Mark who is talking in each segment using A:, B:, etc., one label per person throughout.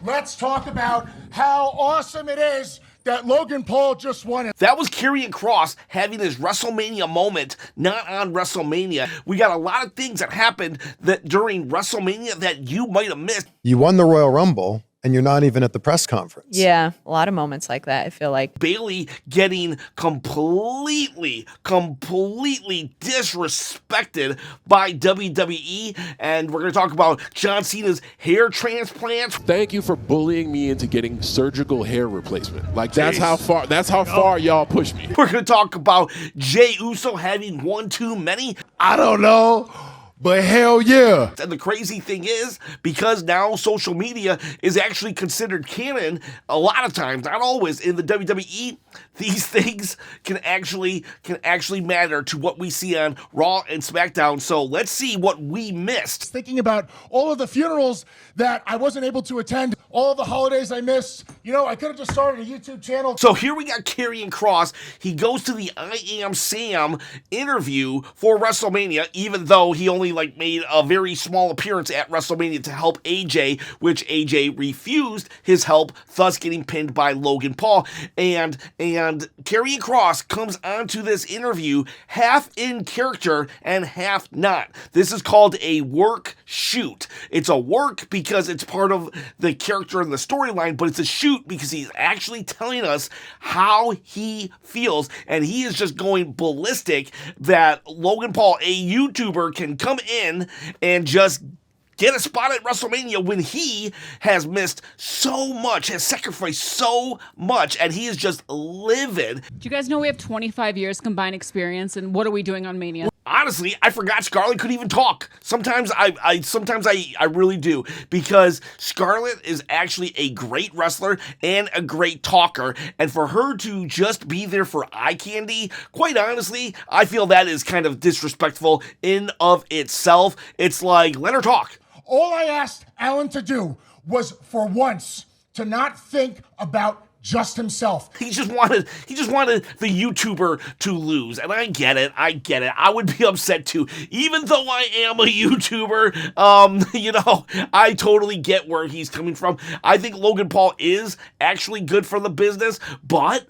A: let's talk about how awesome it is that Logan Paul just won it.
B: That was Karrion Cross having his WrestleMania moment, not on WrestleMania. We got a lot of things that happened that during WrestleMania that you might have missed.
C: You won the Royal Rumble, and you're not even at the press conference.
D: Yeah, a lot of moments like that, I feel like.
B: Bayley getting completely disrespected by WWE, and we're going to talk about John Cena's hair transplant.
E: Thank you for bullying me into getting surgical hair replacement. Like, that's how far y'all push me.
B: We're going to talk about Jey Uso having one too many.
F: I don't know, but hell yeah.
B: And the crazy thing is, because now social media is actually considered canon, a lot of times, not always, in the WWE, these things can actually matter to what we see on Raw and SmackDown. So let's see what we missed.
A: Thinking about all of the funerals that I wasn't able to attend, all of the holidays I missed. You know, I could have just started a YouTube channel.
B: So here we got Karrion Cross. He goes to the I Am Sam interview for WrestleMania, even though he only made a very small appearance at WrestleMania to help AJ, which AJ refused his help, thus getting pinned by Logan Paul. And Karrion Cross comes onto this interview half in character and half not. This is called a work shoot. It's a work because it's part of the character and the storyline, but it's a shoot because he's actually telling us how he feels, and he is just going ballistic that Logan Paul, a YouTuber, can come in and just get a spot at WrestleMania when he has missed so much, has sacrificed so much, and he is just livid.
G: Do you guys know we have 25 years combined experience, and what are we doing on Mania?
B: Honestly, I forgot Scarlett could even talk. Sometimes I really do, because Scarlett is actually a great wrestler and a great talker, and for her to just be there for eye candy, quite honestly, I feel that is kind of disrespectful in of itself. It's like, let her talk.
A: All I asked Alan to do was, for once, to not think about just himself.
B: He just wanted the YouTuber to lose, and I get it. I would be upset too, even though I am a YouTuber. You know, I totally get where he's coming from. I think Logan Paul is actually good for the business, but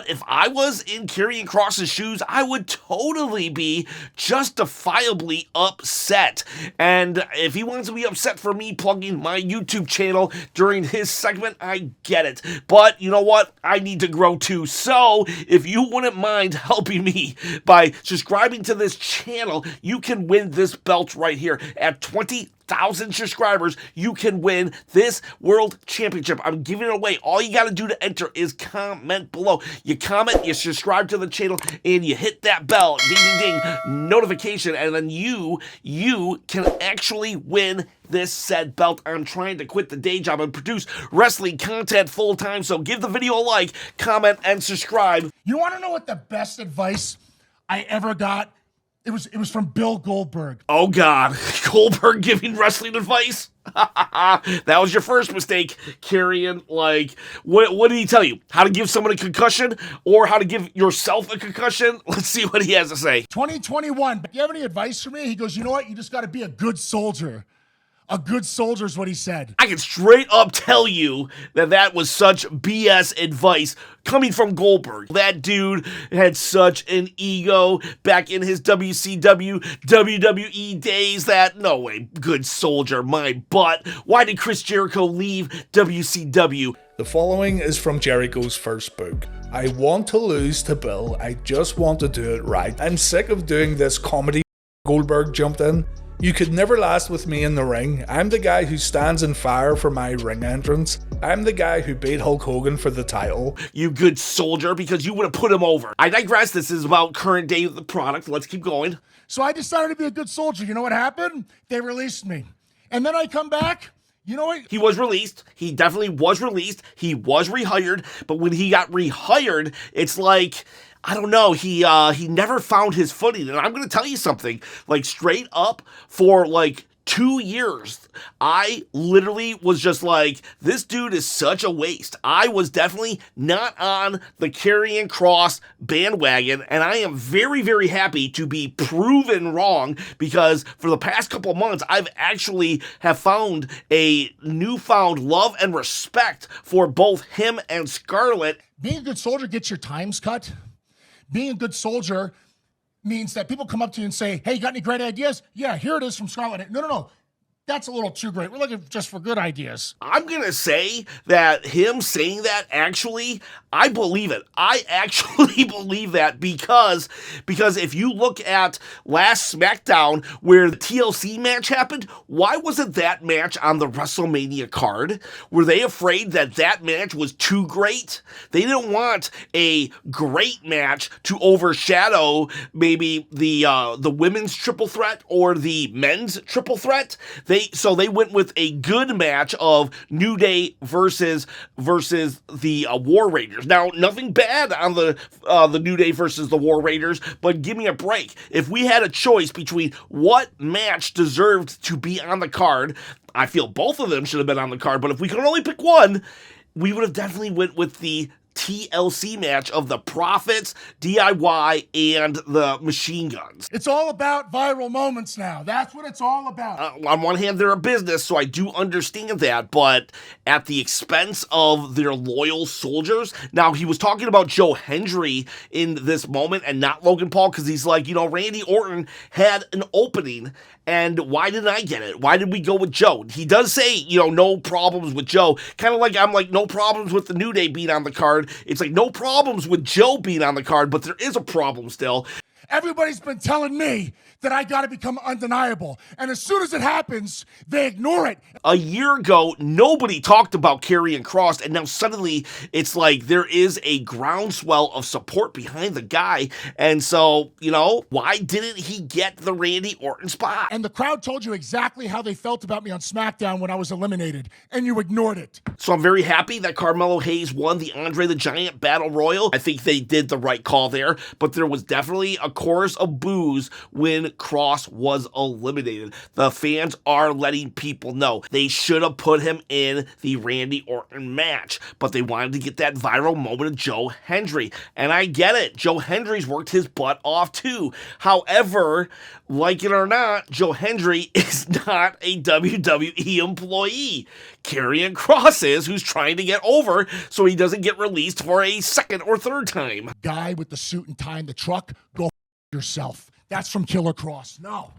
B: if I was in Karrion Cross's shoes, I would totally be justifiably upset. And if he wants to be upset for me plugging my YouTube channel during his segment, I get it. But you know what? I need to grow too. So if you wouldn't mind helping me by subscribing to this channel, you can win this belt right here. At 20,000 subscribers, you can win this World Championship. I'm giving it away. All you got to do to enter is comment below. You comment, you subscribe to the channel, and you hit that bell, ding, ding, ding, notification, and then you can actually win this said belt. I'm trying to quit the day job and produce wrestling content full-time, so give the video a like, comment, and subscribe.
A: You want to know what the best advice I ever got? It was from Bill Goldberg.
B: Oh God, Goldberg giving wrestling advice? That was your first mistake, Karrion. Like, what did he tell you? How to give someone a concussion or how to give yourself a concussion? Let's see what he has to say.
A: 2021, but do you have any advice for me? He goes, you know what? You just got to be a good soldier. A good soldier is what he said.
B: I can straight up tell you that was such BS advice coming from Goldberg. That dude had such an ego back in his WCW, WWE days that, no way, good soldier, my butt. Why did Chris Jericho leave WCW?
H: The following is from Jericho's first book. I want to lose to Bill, I just want to do it right. I'm sick of doing this comedy. Goldberg jumped in. You could never last with me in the ring. I'm the guy who stands in fire for my ring entrance. I'm the guy who beat Hulk Hogan for the title.
B: You good soldier, because you would have put him over. I digress. This is about current day of the product. Let's keep going.
A: So I decided to be a good soldier. You know what happened? They released me. And then I come back. You know what?
B: He was released. He definitely was released. He was rehired. But when he got rehired, it's like, I don't know, he never found his footing. And I'm going to tell you something, like straight up, for like 2 years, I literally was just like, this dude is such a waste. I was definitely not on the Karrion Cross bandwagon, and I am very, very happy to be proven wrong, because for the past couple of months, I've actually have found a newfound love and respect for both him and Scarlett.
A: Being a good soldier gets your times cut. Being a good soldier means that people come up to you and say, hey, you got any great ideas? Yeah, here it is from Scarlett. No. That's a little too great. We're looking just for good ideas.
B: I'm going to say that him saying that, actually, I believe it. I actually believe that because if you look at last SmackDown where the TLC match happened, why wasn't that match on the WrestleMania card? Were they afraid that that match was too great? They didn't want a great match to overshadow maybe the women's triple threat or the men's triple threat. So they went with a good match of New Day versus the War Raiders. Now, nothing bad on the New Day versus the War Raiders, but give me a break. If we had a choice between what match deserved to be on the card, I feel both of them should have been on the card, but if we could only pick one, we would have definitely went with the TLC match of the Profits, DIY, and the Machine Guns.
A: It's all about viral moments now. That's what it's all about.
B: On one hand, they're a business, so I do understand that, but at the expense of their loyal soldiers. Now, he was talking about Joe Hendry in this moment and not Logan Paul, because he's like, Randy Orton had an opening, and why didn't I get it? Why did we go with Joe? He does say, no problems with Joe. Kind of like I'm like, no problems with the New Day being on the card. It's like, no problems with Joe being on the card, but there is a problem still.
A: Everybody's been telling me that I got to become undeniable. And as soon as it happens, they ignore it.
B: A year ago, nobody talked about Karrion Cross, and now suddenly it's like there is a groundswell of support behind the guy. And so, why didn't he get the Randy Orton spot?
A: And the crowd told you exactly how they felt about me on SmackDown when I was eliminated, and you ignored it.
B: So I'm very happy that Carmelo Hayes won the Andre the Giant Battle Royal. I think they did the right call there, but there was definitely a chorus of boos when Kross was eliminated. The fans are letting people know they should have put him in the Randy Orton match, but they wanted to get that viral moment of Joe Hendry. And I get it. Joe Hendry's worked his butt off too. However, like it or not, Joe Hendry is not a WWE employee. Karrion Cross is, who's trying to get over so he doesn't get released for a second or third time.
A: Guy with the suit and tie in the truck, go yourself. That's from Killer Kross. No.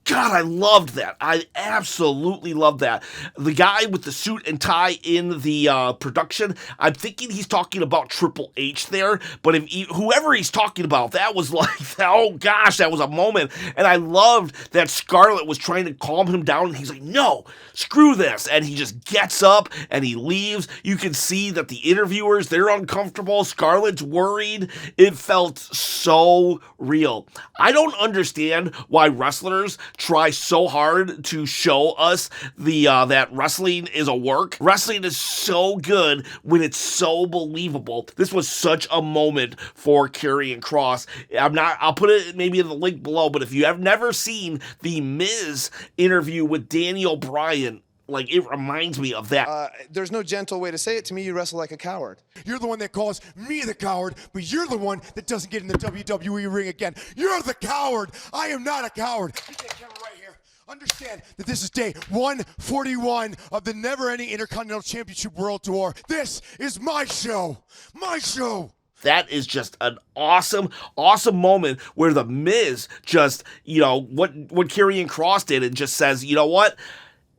B: God, I loved that. I absolutely loved that. The guy with the suit and tie in the production, I'm thinking he's talking about Triple H there, but whoever he's talking about, that was like, oh gosh, that was a moment. And I loved that Scarlett was trying to calm him down, and he's like, no, screw this. And he just gets up and he leaves. You can see that the interviewers, they're uncomfortable. Scarlett's worried. It felt so real. I don't understand why wrestlers try so hard to show us that wrestling is a work. Wrestling is so good when it's so believable. This was such a moment for Karrion Cross. I'll put it maybe in the link below, but if you have never seen the Miz interview with Danny O'Brien, it reminds me of that.
I: There's no gentle way to say it. To me, you wrestle like a coward.
F: You're the one that calls me the coward, but you're the one that doesn't get in the WWE ring again. You're the coward. I am not a coward. Get that camera right here. Understand that this is day 141 of the never-ending Intercontinental Championship World Tour. This is my show. My show.
B: That is just an awesome, awesome moment where the Miz just, what Karrion Cross did and just says, you know what?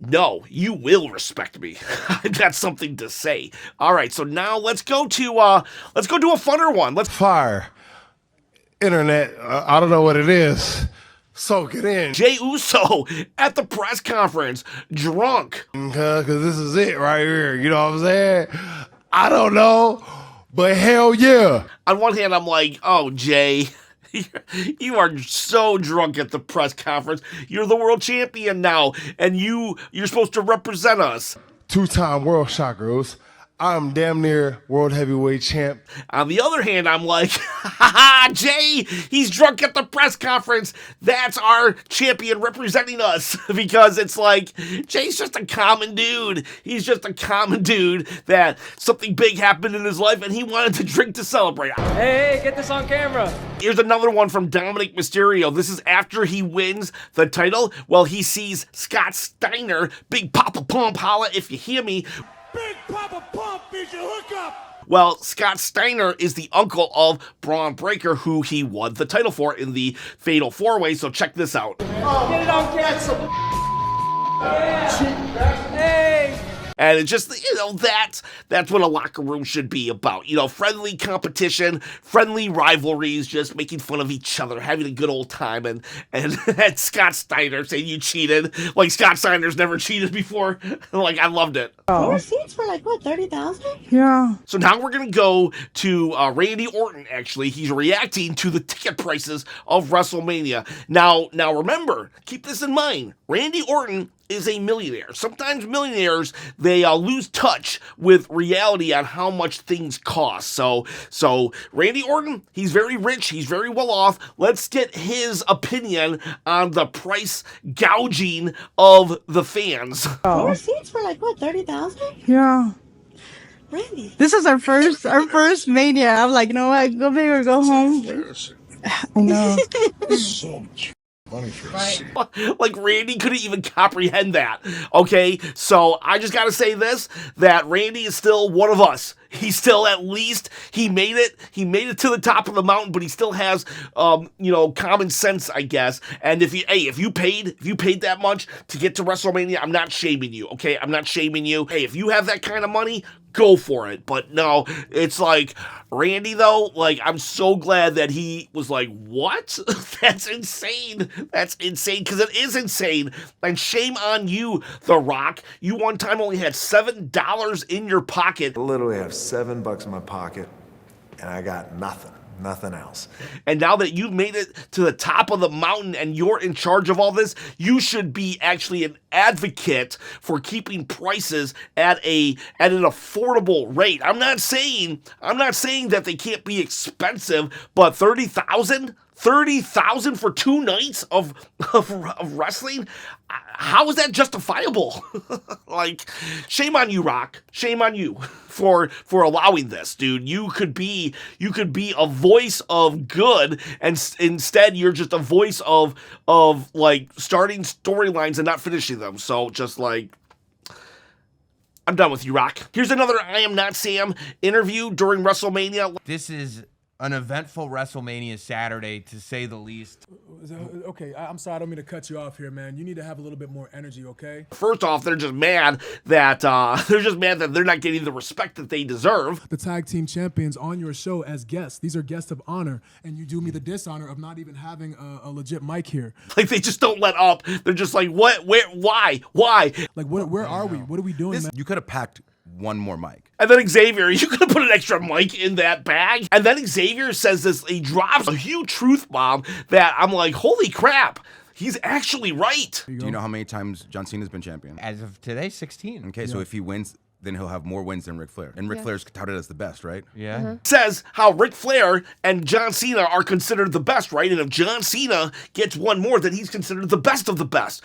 B: No, you will respect me. I've got something to say. All right, so now let's go to a funner one. Let's
F: Fire. Internet. I don't know what it is. Soak it in.
B: Jey Uso at the press conference, drunk.
F: Because this is it right here. You know what I'm saying? I don't know, but hell yeah.
B: On one hand, I'm like, oh, Jay, you are so drunk at the press conference. You're the world champion now, and you're supposed to represent us.
F: 2-time world shot girls.
J: I'm damn near world heavyweight champ.
B: On the other hand, I'm like, ha Jay, he's drunk at the press conference. That's our champion representing us. Because it's like, Jay's just a common dude. He's just a common dude that something big happened in his life and he wanted to drink to celebrate.
K: Hey, get this on camera.
B: Here's another one from Dominic Mysterio. This is after he wins the title. Well, he sees Scott Steiner, Big Papa Pump, holla if you hear me.
F: Big Papa Pump is your hookup.
B: Well, Scott Steiner is the uncle of Braun Breaker, who he won the title for in the Fatal 4-Way, so check this out.
K: Get it on camera. Hey.
B: And it's just, that's what a locker room should be about. Friendly competition, friendly rivalries, just making fun of each other, having a good old time. And Scott Steiner saying you cheated. Like Scott Steiner's never cheated before. Like, I loved it.
L: Four seats for like, what, 30,000?
K: Yeah.
B: So now we're going to go to Randy Orton, actually. He's reacting to the ticket prices of WrestleMania. Now remember, keep this in mind. Randy Orton is a millionaire. Sometimes millionaires, they lose touch with reality on how much things cost. So Randy Orton, he's very rich, he's very well off. Let's get his opinion on the price gouging of the fans.
L: Four seats for like, what, 30,000?
K: Yeah.
L: Randy.
K: This is our first Mania. I'm like, you know what? Go big or go home. I know.
B: Right. Like Randy couldn't even comprehend that. Okay, so I just gotta say this, that Randy is still one of us. He's still, at least he made it to the top of the mountain, but he still has common sense, I guess. And if you paid that much to get to WrestleMania, I'm not shaming you, okay? I'm not shaming you. Hey, if you have that kind of money, go for it. But no, it's like Randy though, like I'm so glad that he was like, what? That's insane. That's insane, because it is insane. And shame on you, The Rock. You one time only had $7 in your pocket.
M: I literally have $7 in my pocket, and I got nothing else.
B: And now that you've made it to the top of the mountain and you're in charge of all this, you should be actually an advocate for keeping prices at an affordable rate. I'm not saying that they can't be expensive, but $30,000 for 2 nights of wrestling? How is that justifiable? Like, shame on you, Rock. Shame on you for allowing this, dude. You could be a voice of good, and instead you're just a voice of like starting storylines and not finishing them. So just like, I'm done with you, Rock. Here's another I Am Not Sam interview during WrestleMania.
N: This is an eventful WrestleMania Saturday, to say the least.
O: Okay, I'm sorry, I don't mean to cut you off here, man. You need to have a little bit more energy, okay?
B: First off, they're just mad that they're not getting the respect that they deserve.
O: The tag team champions on your show as guests. These are guests of honor, and you do me the dishonor of not even having a legit mic here.
B: Like, they just don't let up. They're just like, what? Where? Why? Like,
O: where are we? What are we doing, man?
N: You could have packed one more mic.
B: And then Xavier, you could have put an extra mic in that bag. And then Xavier says this, he drops a huge truth bomb that I'm like, holy crap, he's actually right.
N: Do you know how many times John Cena's been champion? As of today, 16. Okay, so if he wins, then he'll have more wins than Ric Flair. And Ric Flair's touted as the best, right? Yeah.
B: Says how Ric Flair and John Cena are considered the best, right? And if John Cena gets one more, then he's considered the best of the best.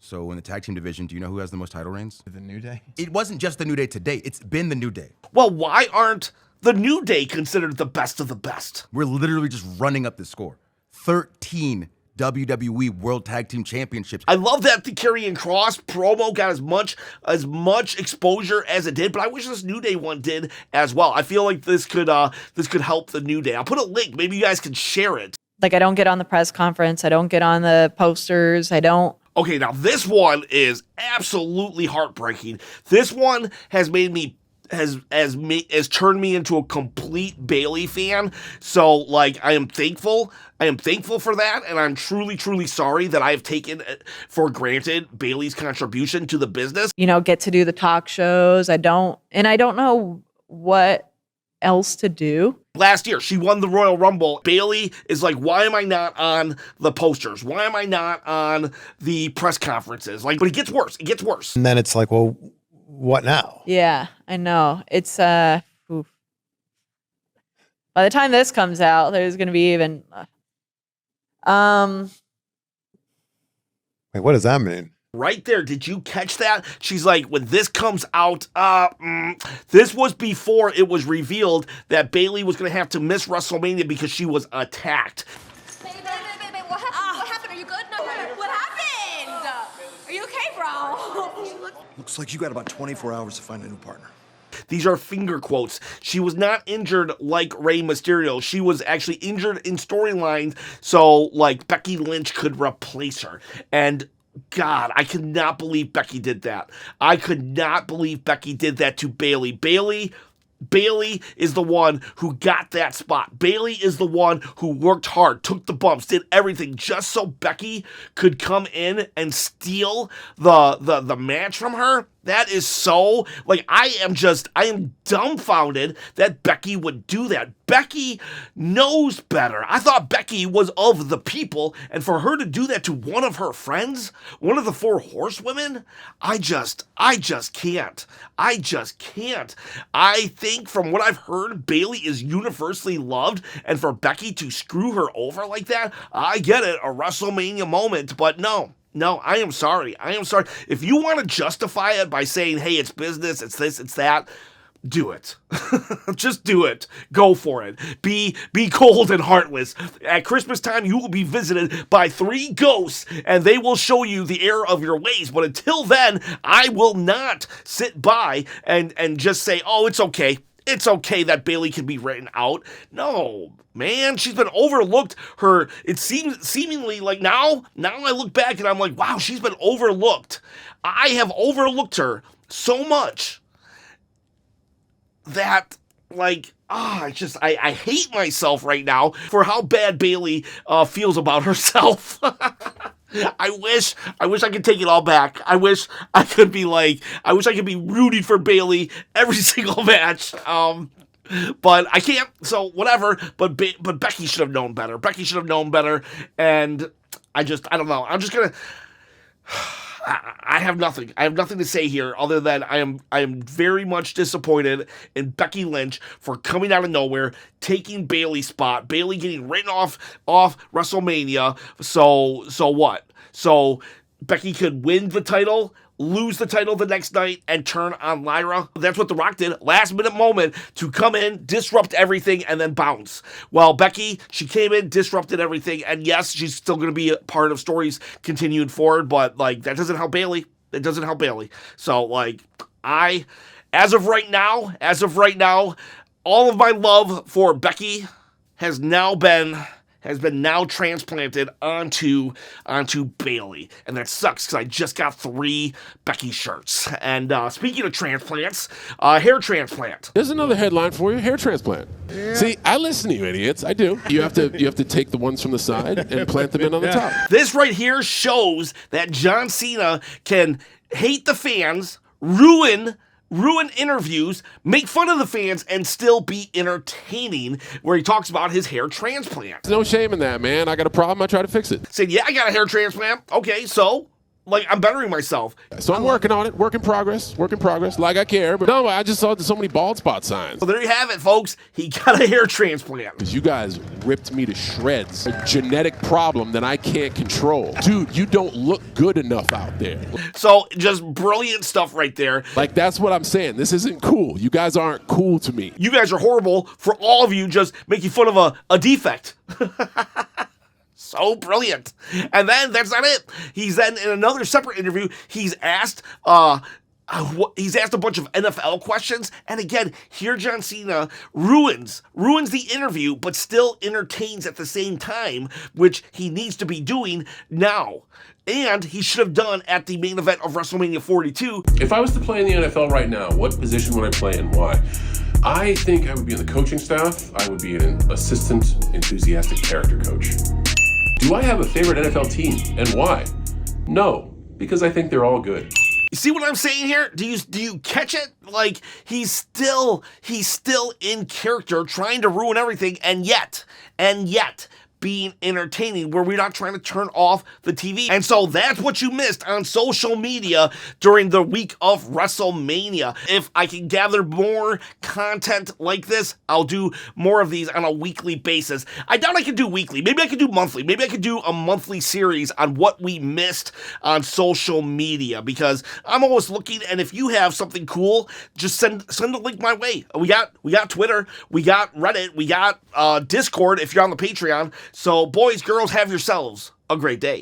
N: So in the tag team division, do you know who has the most title reigns?
P: The New Day?
N: It wasn't just the New Day today. It's been the New Day.
B: Well, why aren't the New Day considered the best of the best?
N: We're literally just running up the score. 13 WWE World Tag Team Championships.
B: I love that the Karrion Cross promo got as much exposure as it did, but I wish this New Day one did as well. I feel like this could help the New Day. I'll put a link. Maybe you guys can share it.
D: Like, I don't get on the press conference. I don't get on the posters. I don't.
B: Okay, now this one is absolutely heartbreaking. This one has made me has turned me into a complete Bayley fan. So, like, I am thankful for that, and I'm truly, truly sorry that I've taken for granted Bayley's contribution to the business.
D: Get to do the talk shows. I don't know what else to do.
B: Last year, she won the Royal Rumble. Bayley is like, why am I not on the posters? Why am I not on the press conferences? Like, but it gets worse. It gets worse.
C: And then it's like, well, what now?
D: Yeah, I know. It's oof. By the time this comes out, there's going to be even
C: Wait, what does that mean?
B: Right there, did you catch that? She's like, when this comes out, this was before it was revealed that Bayley was going to have to miss WrestleMania because she was attacked.
P: Baby, what happened? What happened? Are you good? No. What happened? Are you okay, bro?
M: Looks like you got about 24 hours to find a new partner.
B: These are finger quotes. She was not injured like Rey Mysterio. She was actually injured in storylines so like Becky Lynch could replace her. And God, I could not believe Becky did that. I could not believe Becky did that to Bayley. Bayley is the one who got that spot. Bayley is the one who worked hard, took the bumps, did everything just so Becky could come in and steal the match from her. That is so, like, I am dumbfounded that Becky would do that. Becky knows better. I thought Becky was of the people, and for her to do that to one of her friends, one of the 4 horsewomen, I just can't. I just can't. I think from what I've heard, Bayley is universally loved, and for Becky to screw her over like that, I get it, a WrestleMania moment, but no, I am sorry. If you want to justify it by saying, hey, it's business, it's this, it's that, do it. Just do it. Go for it. Be cold and heartless. At Christmas time, you will be visited by 3 ghosts, and they will show you the error of your ways. But until then, I will not sit by and just say, oh, it's okay. It's okay that Bayley can be written out. No, man, she's been overlooked. It seems seemingly like now I look back and I'm like, wow, she's been overlooked. I have overlooked her so much that, like, I hate myself right now for how bad Bayley feels about herself. I wish I could take it all back. I wish I could be rooting for Bayley every single match. But I can't, so whatever. But Becky should have known better. And I don't know. I'm just gonna. I have nothing. I have nothing to say here other than I am very much disappointed in Becky Lynch for coming out of nowhere, taking Bayley's spot, Bayley getting written off WrestleMania. So what? So Becky could win the title, lose the title the next night, and turn on Lyra. That's what The Rock did. Last minute moment to come in, disrupt everything, and then bounce. Well, Becky, she came in, disrupted everything, and yes, she's still going to be a part of stories continued forward, but like that doesn't help Bayley. It doesn't help Bayley. So like as of right now, all of my love for Becky has been transplanted onto Bayley, and that sucks because I just got 3 Becky shirts. And speaking of transplants, hair transplant.
E: There's another headline for you: hair transplant. Yeah. See, I listen to you idiots. I do. You have to take the ones from the side and plant them in on the top.
B: This right here shows that John Cena can hate the fans, ruin interviews, make fun of the fans, and still be entertaining, where he talks about his hair transplant.
E: There's no shame in that, man. I got a problem, I try to fix it.
B: Saying, yeah, I got a hair transplant. Okay, so, like, I'm bettering myself.
E: So I'm working on it, work in progress, like I care. But no, I just saw so many bald spot signs.
B: So there you have it, folks. He got a hair transplant.
E: Because you guys ripped me to shreds. A genetic problem that I can't control. Dude, you don't look good enough out there.
B: So just brilliant stuff right there.
E: Like, that's what I'm saying. This isn't cool. You guys aren't cool to me.
B: You guys are horrible for all of you just making fun of a defect. So brilliant. And then that's not it. He's then in another separate interview, he's asked a bunch of NFL questions, and again, here John Cena ruins the interview, but still entertains at the same time, which he needs to be doing now. And he should have done at the main event of WrestleMania 42.
Q: If I was to play in the NFL right now, what position would I play and why? I think I would be in the coaching staff. I would be an assistant, enthusiastic character coach. Do I have a favorite NFL team, and why? No, because I think they're all good.
B: You see what I'm saying here? Do you catch it? Like, he's still in character, trying to ruin everything, and yet, being entertaining, where we're not trying to turn off the TV. And so that's what you missed on social media during the week of WrestleMania. If I can gather more content like this, I'll do more of these on a weekly basis. I doubt I can do weekly. Maybe I could do monthly. Maybe I could do a monthly series on what we missed on social media, because I'm always looking, and if you have something cool, just send a link my way. We got Twitter, we got Reddit, we got Discord if you're on the Patreon. So boys, girls, have yourselves a great day.